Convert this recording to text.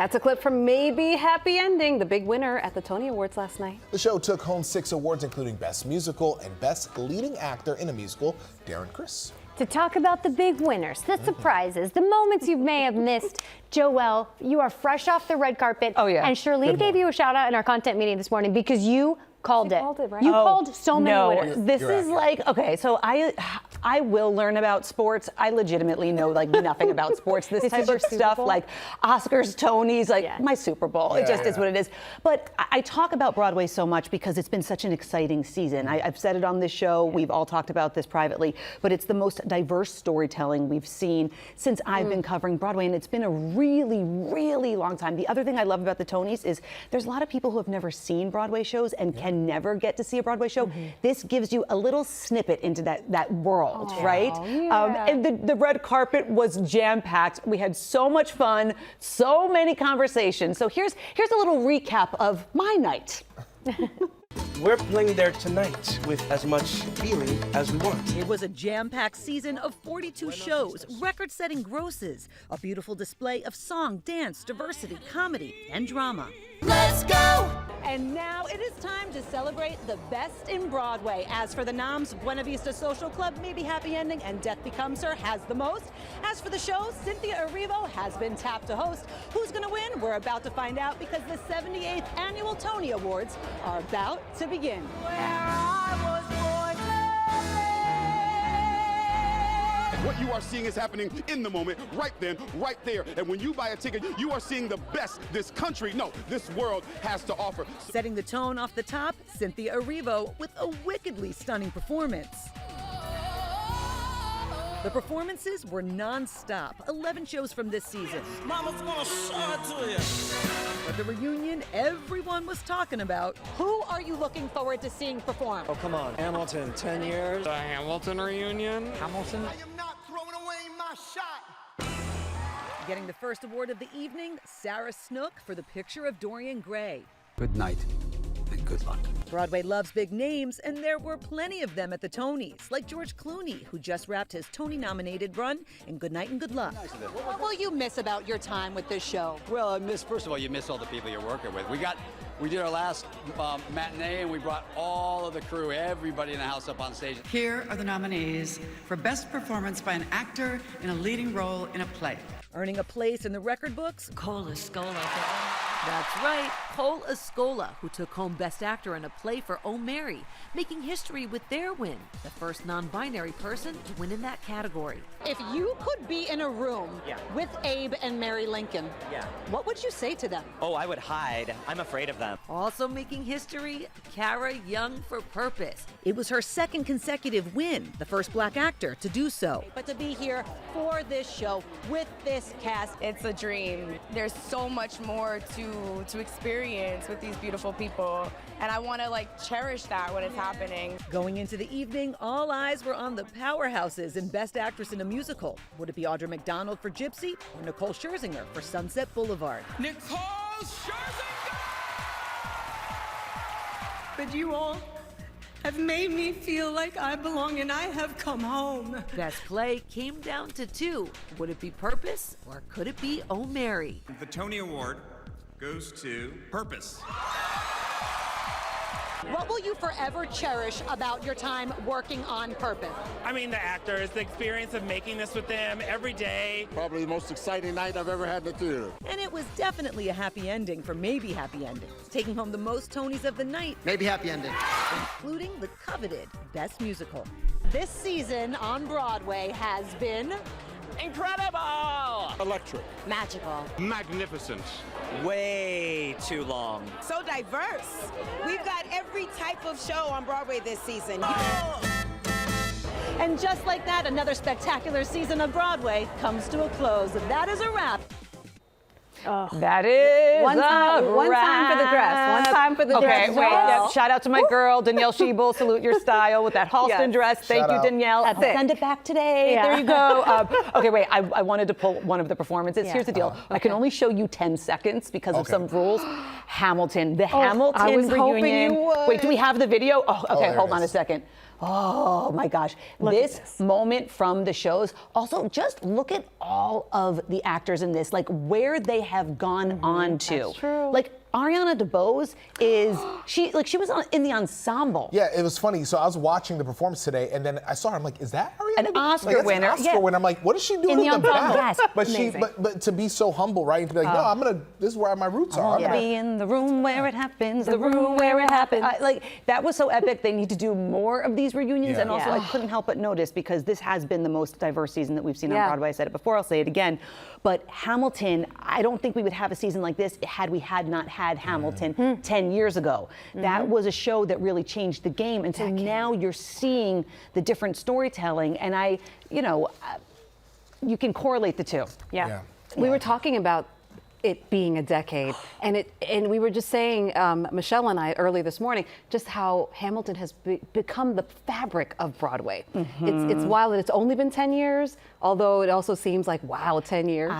That's a clip from Maybe Happy Ending, the big winner at the Tony Awards last night. The show took home 6 awards, including Best Musical and Best Leading Actor in a Musical. Darren Criss. To talk about the big winners, the surprises, the moments you may have missed. Joelle, you are fresh off the red carpet. Oh, yeah. And Charlene gave you a shout out in our content meeting this morning because you called it. Right? You called so many winners. This is like, okay, so I will learn about sports. I legitimately know like nothing about sports. This type of stuff like Oscars, Tonys, like my Super Bowl. It just is what it is. But I talk about Broadway so much because it's been such an exciting season. I've said it on this show. We've all talked about this privately, but it's the most diverse storytelling we've seen since I've been covering Broadway, and it's been a really, really long time. The other thing I love about the Tonys is there's a lot of people who have never seen Broadway shows and can never get to see a Broadway show. This gives you a little snippet into that world, right? And the red carpet was jam-packed. We had so much fun, so many conversations. So here's a little recap of my night. We're playing there tonight with as much feeling as we want. It was a jam-packed season of 42 shows, record-setting grosses, a beautiful display of song, dance, diversity, comedy, and drama. Let's go! And now it is time to celebrate the best in Broadway. As for the noms, Buena Vista Social Club, Maybe Happy Ending, and Death Becomes Her has the most. As for the show, Cynthia Erivo has been tapped to host. Who's gonna win? We're about to find out because the 78th Annual Tony Awards are about to begin. What you are seeing is happening in the moment, right then, right there. And when you buy a ticket, you are seeing the best this country, no, this world has to offer. Setting the tone off the top, Cynthia Erivo with a wickedly stunning performance. The performances were non-stop, 11 shows from this season. Mama's gonna show it to you. But the reunion everyone was talking about. Who are you looking forward to seeing perform? Oh, come on. Hamilton, 10 years. The Hamilton reunion. Hamilton. I am not throwing away my shot. Getting the first award of the evening, Sarah Snook for The Picture of Dorian Gray. Good night and good luck. Broadway loves big names, and there were plenty of them at the Tonys, like George Clooney, who just wrapped his Tony-nominated run in Good Night and Good Luck. What will you miss about your time with this show? Well, first of all, you miss all the people you're working with. We did our last matinee, and we brought all of the crew, everybody in the house up on stage. Here are the nominees for Best Performance by an Actor in a Leading Role in a Play. Earning a place in the record books, Cole Escola. that's right, Cole Escola, who took home Best Actor in a Play for Oh Mary, making history with their win, the first non-binary person to win in that category. If you could be in a room with Abe and Mary Lincoln, what would you say to them? Oh, I would hide. I'm afraid of them. Also making history, Cara Young for Purpose. It was her second consecutive win, the first black actor to do so. But to be here for this show with this cast, it's a dream. There's so much more to experience with these beautiful people, and I want to cherish that when it's happening. Going into the evening, all eyes were on the powerhouses in Best Actress in a Musical. Would it be Audra McDonald for Gypsy or Nicole Scherzinger for Sunset Boulevard? Nicole Scherzinger! But you all have made me feel like I belong and I have come home. Best Play came down to two. Would it be Purpose or could it be Oh Mary? The Tony Award goes to Purpose. what will you forever cherish about your time working on Purpose? I mean, the actors, the experience of making this with them every day. Probably the most exciting night I've ever had in the theater. And it was definitely a happy ending for Maybe Happy Ending, taking home the most Tonys of the night. Maybe Happy Ending. Including the coveted Best Musical. This season on Broadway has been incredible! Electric. Magical. Magnificent. Way too long. So diverse. We've got every type of show on Broadway this season. And just like that, another spectacular season of Broadway comes to a close. That is a wrap. Oh. That is one time for the dress. One time for the dress. Okay, wait. Yep. Shout out to my girl, Danielle Schiebel. Salute your style with that Halston dress. Thank you, Danielle. That's I'll send it back today. There you go. Okay, wait. I wanted to pull one of the performances. Here's the deal. I can only show you 10 seconds because of some rules. Hamilton. The Hamilton I was reunion. hoping you would. Wait, do we have the video? Oh, okay. Hold on a second. Oh my gosh. This moment from the shows. Also, just look at all of the actors in this, like where they have gone on to. That's true. Like Ariana DeBose is, she was in the ensemble. Yeah, it was funny. So I was watching the performance today, and then I saw her. I'm like, is that Ariana? An Oscar that's winner. An Oscar winner. I'm like, what is she doing In the ensemble. back? Yes. But Amazing. but to be so humble, right? And to be like, no, this is where my roots are. I'm gonna be in the room where it happens, the room where it happens. Like, that was so epic. They need to do more of these reunions. Yeah. And also, I couldn't help but notice, because this has been the most diverse season that we've seen on Broadway. I said it before, I'll say it again. But Hamilton, I don't think we would have a season like this had we not had Hamilton 10 years ago. That was a show that really changed the game. And so now you're seeing the different storytelling. And you can correlate the two. Yeah. We were talking about it being a decade, and we were just saying, Michelle and I early this morning, just how Hamilton has become the fabric of Broadway. It's wild that it's only been 10 years, although it also seems like, wow, 10 years.